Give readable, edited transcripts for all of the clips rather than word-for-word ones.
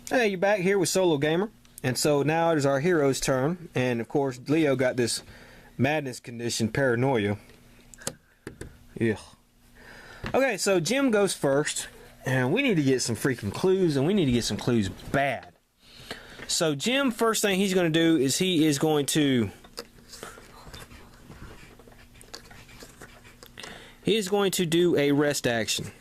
Hey, you're back here with SoloGamer, and so now it is our hero's turn, and of course Leo got this madness condition, paranoia. Yeah. Okay, so Jim goes first, and we need to get some freaking clues, and we need to get some clues bad. So Jim, first thing he's going to do is he is going to do a rest action.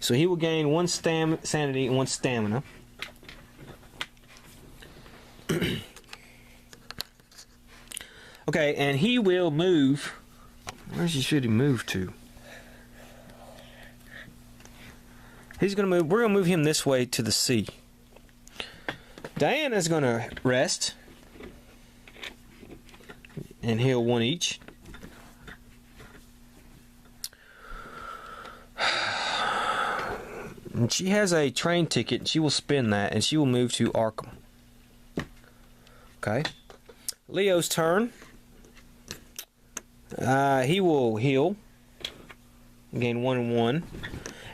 So he will gain 1 sanity and 1 stamina. Okay, and he will move. Where should he move to? He's gonna move. We're gonna move him this way to the sea. Diana's gonna rest and heal 1 each. And she has a train ticket. She will spend that, and she will move to Arkham. Okay. Leo's turn. He will heal, gain 1 and 1,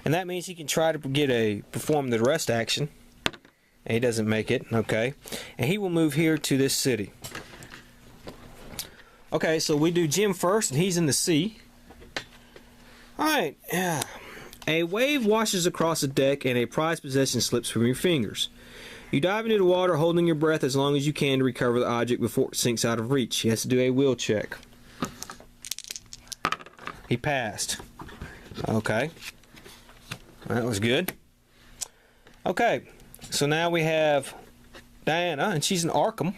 and that means he can try to perform the rest action. And he doesn't make it. Okay, and he will move here to this city. Okay, so we do Jim first, and he's in the sea. All right. A wave washes across the deck, and a prized possession slips from your fingers. You dive into the water, holding your breath as long as you can to recover the object before it sinks out of reach. He has to do a will check. He passed. Okay. That was good. Okay. So now we have Diana, and she's in Arkham.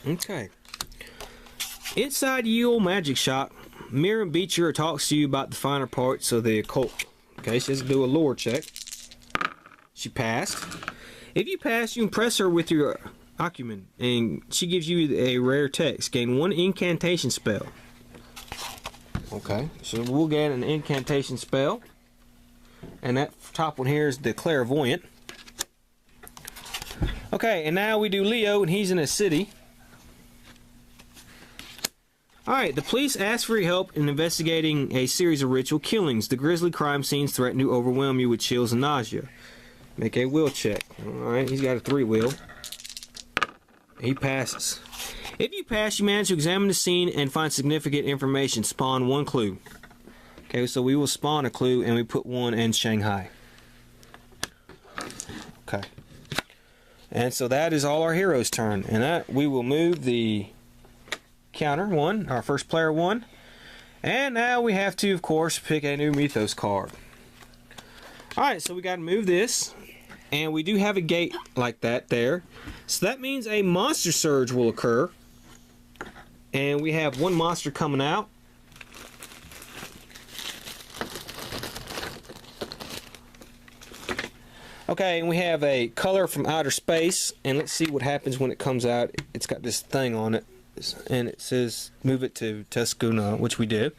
Okay. Inside Yule Magic Shop, Miriam Beecher talks to you about the finer parts of the occult. Okay, she has to do a lore check. She passed. If you pass, you impress her with your acumen, and she gives you a rare text. Gain 1 incantation spell. Okay, so we'll get an incantation spell, and that top one here is the clairvoyant. Okay, and now we do Leo, and he's in a city. Alright, the police ask for your help in investigating a series of ritual killings. The grisly crime scenes threaten to overwhelm you with chills and nausea. Make a will check. Alright, he's got a 3 will. He passes. If you pass, you manage to examine the scene and find significant information. Spawn 1 clue. Okay, so we will spawn a clue, and we put 1 in Shanghai. Okay. And so that is all our hero's turn. And that we will move the counter 1, our first player 1. And now we have to, of course, pick a new Mythos card. Alright, so we got to move this. And we do have a gate like that there. So that means a monster surge will occur. And we have 1 monster coming out. Okay, and we have a color from outer space. And let's see what happens when it comes out. It's got this thing on it. And it says move it to Tuscuna, which we did.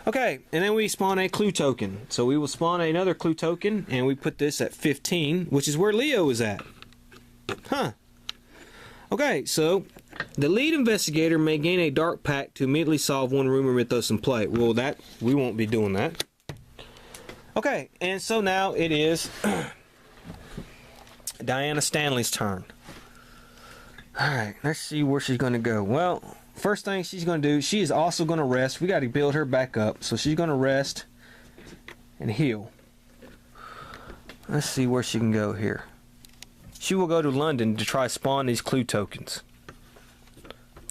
Okay, and then we spawn a clue token. So we will spawn another clue token, and we put this at 15, which is where Leo is at. Huh. Okay, so the lead investigator may gain a dark pack to immediately solve 1 rumor mythos in play. Well, we won't be doing that. Okay, and so now it is Diana Stanley's turn. Alright, let's see where she's going to go. Well, first thing she's going to do, she is also going to rest. We got to build her back up. So she's going to rest and heal. Let's see where she can go here. She will go to London to try to spawn these clue tokens.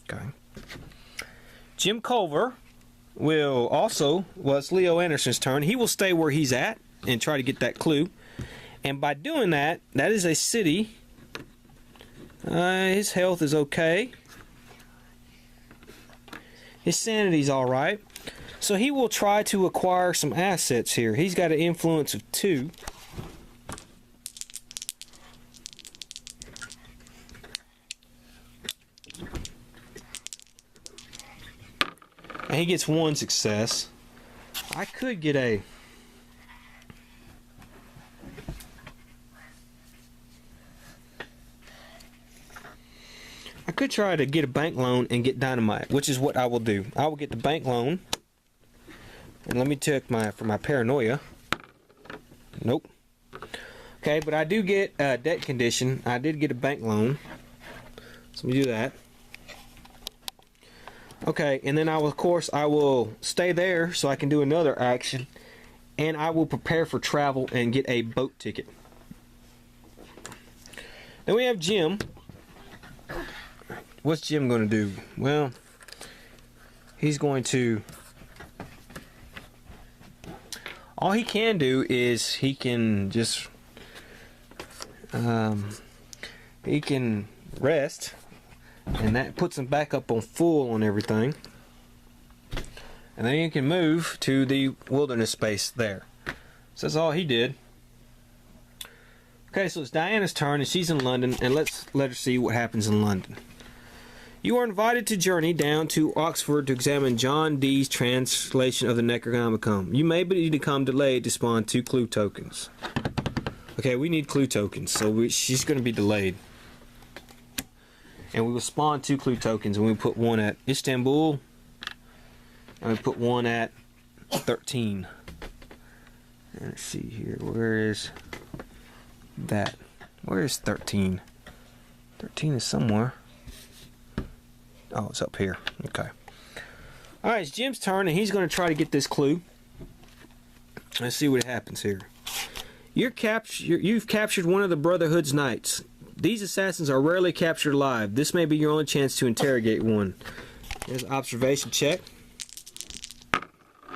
Okay. Jim Culver will also, well, it's Leo Anderson's turn. He will stay where he's at and try to get that clue. And by doing that, that is a city. His health is okay. His sanity's alright. So he will try to acquire some assets here. He's got an influence of 2. And he gets 1 success. I could get a... I could try to get a bank loan and get dynamite, which is what I will do. I will get the bank loan, And let me check for my paranoia. Nope. Okay, but I do get a debt condition. I did get a bank loan. So let me do that. Okay, and then of course I will stay there so I can do another action. And I will prepare for travel and get a boat ticket. Then we have Jim. What's Jim going to do? Well, he's going to... all he can do is he can just... he can rest. And that puts him back up on full on everything. And then he can move to the wilderness space there. So that's all he did. Okay, so it's Diana's turn, and she's in London, and let's let her see what happens in London. You are invited to journey down to Oxford to examine John Dee's translation of the Necronomicon. You may become delayed to spawn 2 clue tokens. Okay, we need clue tokens, so she's going to be delayed. And we will spawn 2 clue tokens, and we put one at Istanbul, and we put one at 13. And let's see here, where is that? Where is 13? 13 is somewhere. Oh, it's up here. Okay. Alright, it's Jim's turn, and he's going to try to get this clue. Let's see what happens here. You've captured one of the Brotherhood's knights. These assassins are rarely captured alive. This may be your only chance to interrogate one. There's an observation check.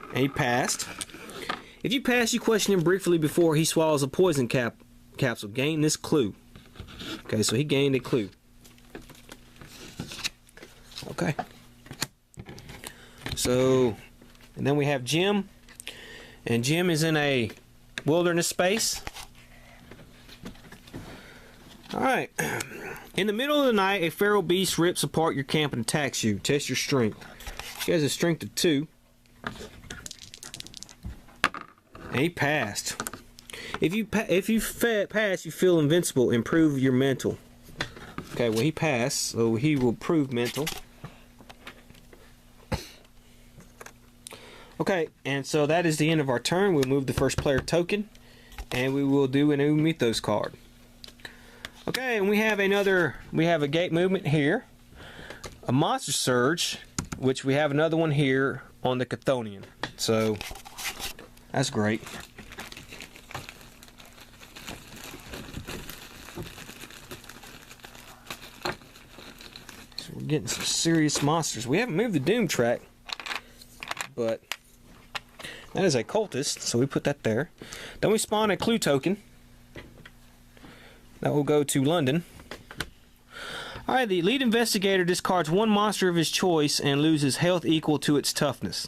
And he passed. If you pass, you question him briefly before he swallows a poison capsule. Gain this clue. Okay, so he gained a clue. Okay. So, and then we have Jim. And Jim is in a wilderness space. Alright. In the middle of the night, a feral beast rips apart your camp and attacks you. Test your strength. She has a strength of 2. And he passed. If you pass, you feel invincible. Improve your mental. Okay, well he passed, so he will prove mental. Okay, and so that is the end of our turn. We'll move the first player token, and we will do an mythos card. Okay, and we have a gate movement here, a monster surge, which we have another one here on the Chthonian. So that's great. So we're getting some serious monsters. We haven't moved the Doom track, but that is a cultist, so we put that there. Then we spawn a clue token. That will go to London. Alright, the lead investigator discards one monster of his choice and loses health equal to its toughness.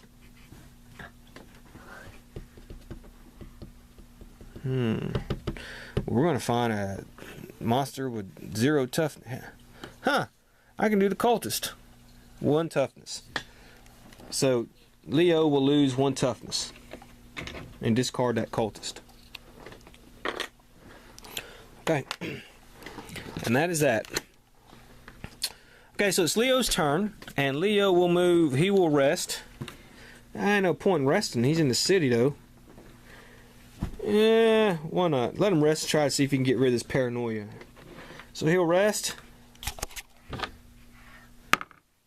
We're going to find a monster with 0 toughness. Huh, I can do the cultist. 1 toughness. So, Leo will lose 1 toughness. And discard that cultist. Okay. And that is that. Okay, so it's Leo's turn. And Leo will move. He will rest. I ain't no point in resting. He's in the city, though. Yeah, why not? Let him rest and try to see if he can get rid of this paranoia. So he'll rest.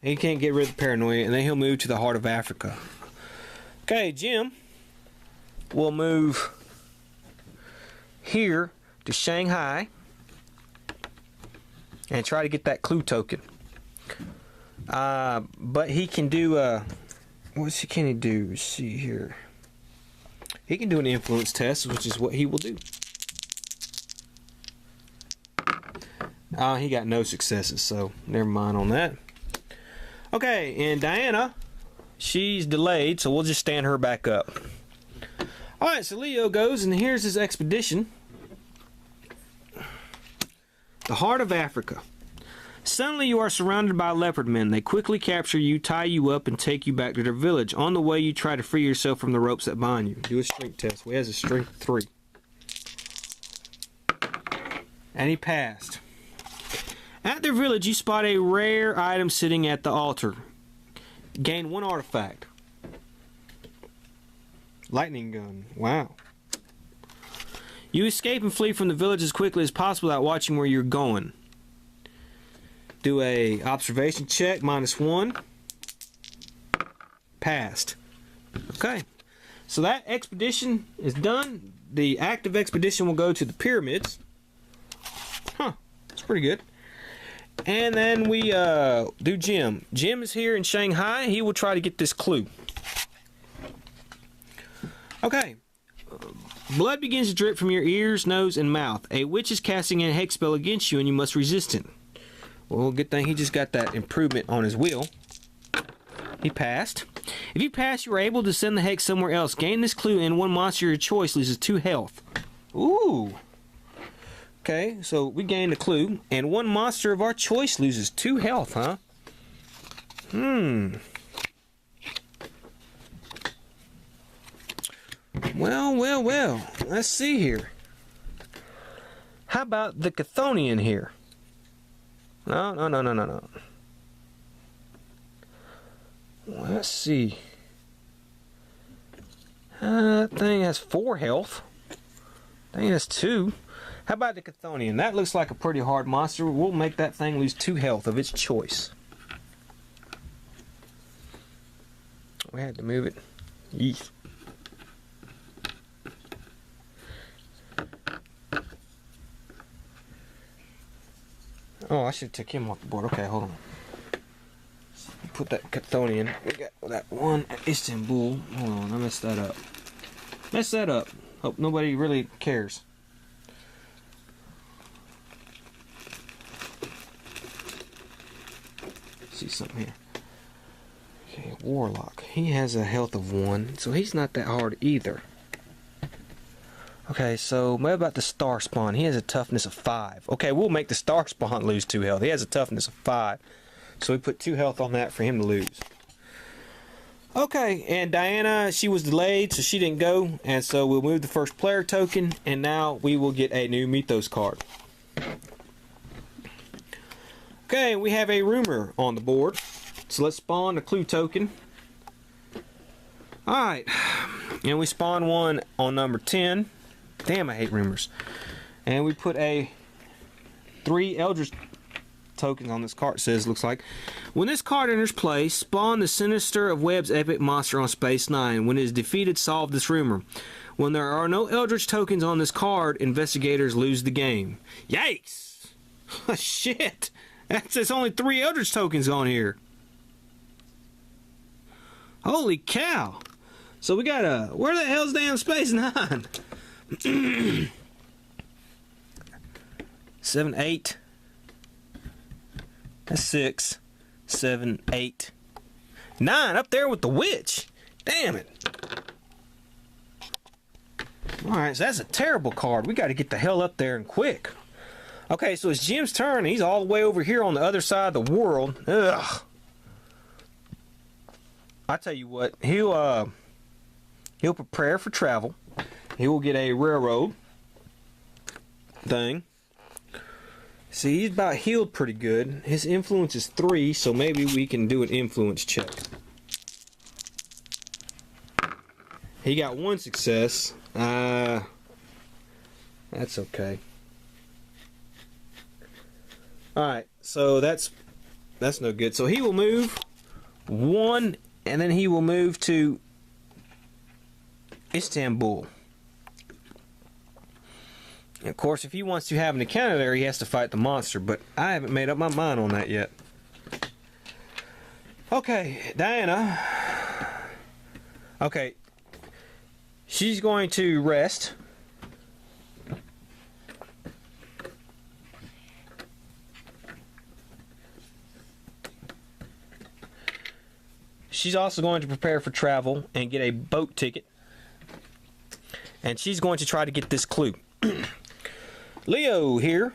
He can't get rid of the paranoia. And then he'll move to the heart of Africa. Okay, Jim will move here to Shanghai and try to get that clue token. But he can do what can he do? Let's see here. He can do an influence test, which is what he will do. He got no successes, so never mind on that. Okay, and Diana, she's delayed, so we'll just stand her back up. Alright, so Leo goes, and here's his expedition. The heart of Africa. Suddenly you are surrounded by leopard men. They quickly capture you, tie you up, and take you back to their village. On the way, you try to free yourself from the ropes that bind you. Do a strength test. He has a strength 3. And he passed. At their village, you spot a rare item sitting at the altar. Gain 1 artifact. Lightning gun. Wow. You escape and flee from the village as quickly as possible without watching where you're going. Do a observation check, -1. Passed. Okay. So that expedition is done. The active expedition will go to the pyramids. Huh. That's pretty good. And then we do Jim. Jim is here in Shanghai. He will try to get this clue. Okay. Blood begins to drip from your ears, nose, and mouth. A witch is casting a hex spell against you, and you must resist it. Well, good thing he just got that improvement on his wheel. He passed. If you pass, you are able to send the hex somewhere else. Gain this clue, and one monster of your choice loses 2 health. Ooh. Okay, so we gained a clue, and one monster of our choice loses 2 health, huh? Well. Let's see here. How about the Chthonian here? No. Let's see. That thing has 4 health. That thing has 2. How about the Chthonian? That looks like a pretty hard monster. We'll make that thing lose 2 health of its choice. We had to move it. Yeesh. Oh, I should have took him off the board. Okay, hold on. Put that Chthonian. We got that one at Istanbul. Hold on, I messed that up. Hope nobody really cares. See something here. Okay, Warlock. He has a health of 1, so he's not that hard either. Okay, so what about the Star Spawn? He has a toughness of 5. Okay, we'll make the Star Spawn lose 2 health. He has a toughness of 5. So we put 2 health on that for him to lose. Okay, and Diana, she was delayed, so she didn't go. And so we'll move the first player token, and now we will get a new Mythos card. Okay, we have a rumor on the board. So let's spawn a clue token. Alright, and we spawn one on number 10. Damn, I hate rumors. And we put 3 eldritch tokens on this card. It says, looks like, when this card enters play, spawn the Sinister of Webb's epic monster on Space 9. When it is defeated, solve this rumor. When there are no eldritch tokens on this card, investigators lose the game. Yikes! Shit! There's only 3 eldritch tokens on here. Holy cow! So we got where the hell's damn Space 9? 7, 8. That's 6, 7, 8, 9. Up there with the witch. Damn it. Alright, so that's a terrible card. We got to get the hell up there and quick. Okay, so it's Jim's turn. He's all the way over here on the other side of the world. Ugh. I tell you what, he'll prepare for travel. He will get a railroad thing. See, he's about healed pretty good. His influence is 3, so maybe we can do an influence check. He got 1 success. That's okay. Alright, so that's no good. So he will move 1, and then he will move to Istanbul. And of course, if he wants to have an encounter there, he has to fight the monster, but I haven't made up my mind on that yet. Okay, Diana. Okay, she's going to rest. She's also going to prepare for travel and get a boat ticket. And she's going to try to get this clue. Leo here.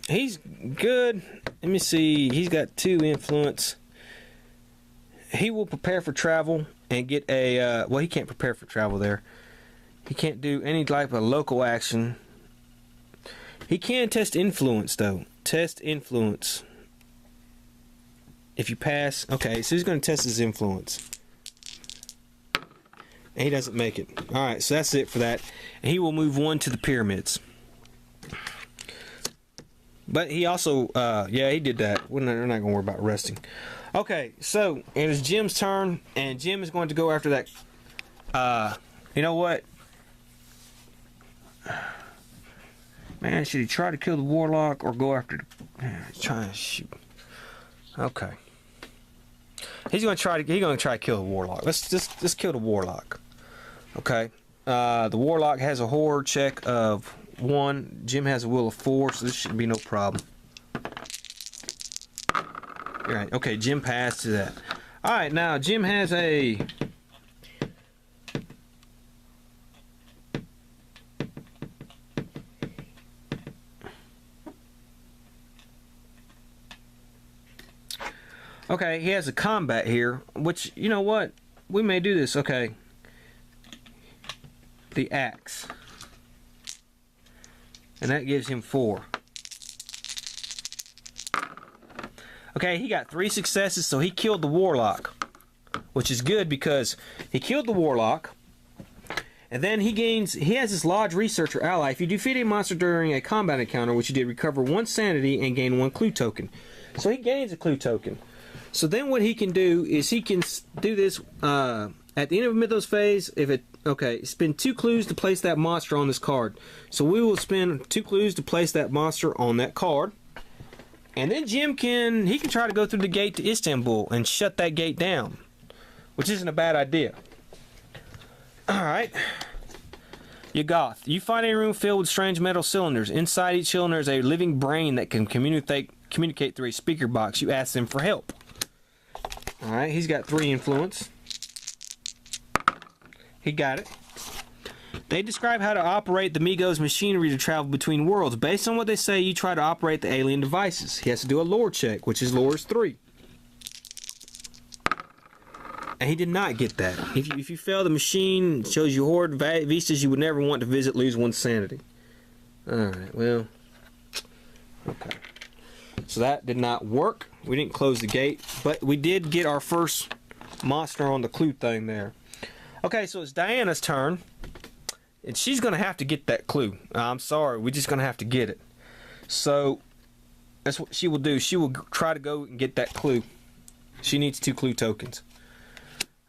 He's good. Let me see. He's got 2 influence. He will prepare for travel and get a... well, he can't prepare for travel there. He can't do any type of local action. He can test influence, though. Test influence. If you pass... Okay, so he's going to test his influence. And he doesn't make it. Alright, so that's it for that. And he will move 1 to the pyramids. But he also, yeah, he did that. We're not going to worry about resting. Okay, so it is Jim's turn, and Jim is going to go after that. You know what? Man, should he try to kill the warlock or go after the... Try to shoot. Okay. He's going to try to kill the warlock. Let's kill the warlock. Okay. The warlock has a horror check of 1. Jim has a will of 4, so this shouldn't be no problem. Alright, okay, Jim passed to that. Alright, now Jim has a... Okay, he has a combat here, which, you know what? We may do this. Okay. The axe. And that gives him 4. Okay, he got 3 successes, so he killed the warlock. Which is good because he killed the warlock. And then he has this lodge researcher ally. If you defeat a monster during a combat encounter, which you did, recover 1 sanity and gain 1 clue token. So he gains a clue token. So then what he can do is he can do this at the end of a mythos phase. Spend 2 clues to place that monster on this card. So we will spend 2 clues to place that monster on that card. And then Jim can try to go through the gate to Istanbul and shut that gate down, which isn't a bad idea. Alright. Yuggoth. You find a room filled with strange metal cylinders. Inside each cylinder is a living brain that can communicate through a speaker box. You ask them for help. Alright, he's got 3 influence. He got it. They describe how to operate the Migos machinery to travel between worlds. Based on what they say, you try to operate the alien devices. He has to do a lore check, which is lore is 3. And he did not get that. If you fail the machine, it shows you hoard vistas you would never want to visit, lose 1 sanity. Alright, well. Okay. So that did not work. We didn't close the gate, but we did get our first monster on the clue thing there. Okay, so it's Diana's turn, and she's going to have to get that clue. I'm sorry, we're just going to have to get it. So that's what she will do. She will try to go and get that clue. She needs 2 clue tokens.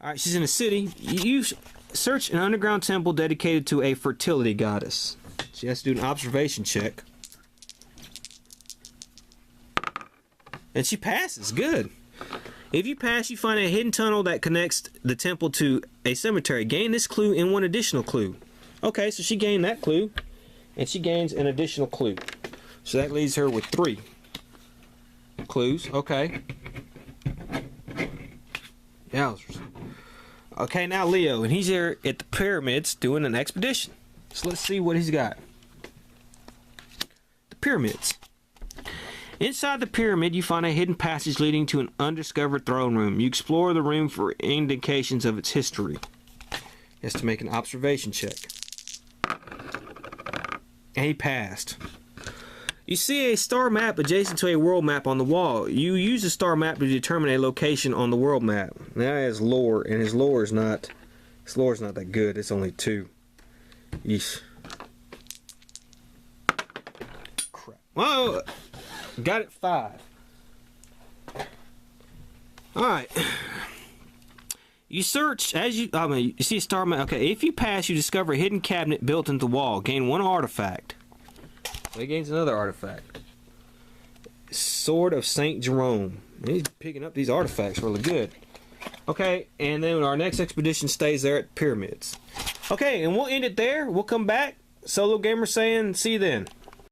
Alright, she's in a city. You search an underground temple dedicated to a fertility goddess. She has to do an observation check. And she passes. Good. If you pass, you find a hidden tunnel that connects the temple to a cemetery. Gain this clue and 1 additional clue. Okay, so she gained that clue. And she gains an additional clue. So that leaves her with 3 clues. Okay. Yowzers. Okay, now Leo. And he's here at the pyramids doing an expedition. So let's see what he's got. The pyramids. Inside the pyramid, you find a hidden passage leading to an undiscovered throne room. You explore the room for indications of its history. He has to make an observation check. And he passed. You see a star map adjacent to a world map on the wall. You use the star map to determine a location on the world map. Now he has lore, and his lore is not that good. It's only 2. Yeesh. Crap. Whoa! Got it 5. Alright. You search as you see a star map. Okay, if you pass, you discover a hidden cabinet built into the wall. Gain 1 artifact. He gains another artifact. Sword of Saint Jerome. He's picking up these artifacts really good. Okay, and then our next expedition stays there at the pyramids. Okay, and we'll end it there. We'll come back. SoloGamer saying, see you then.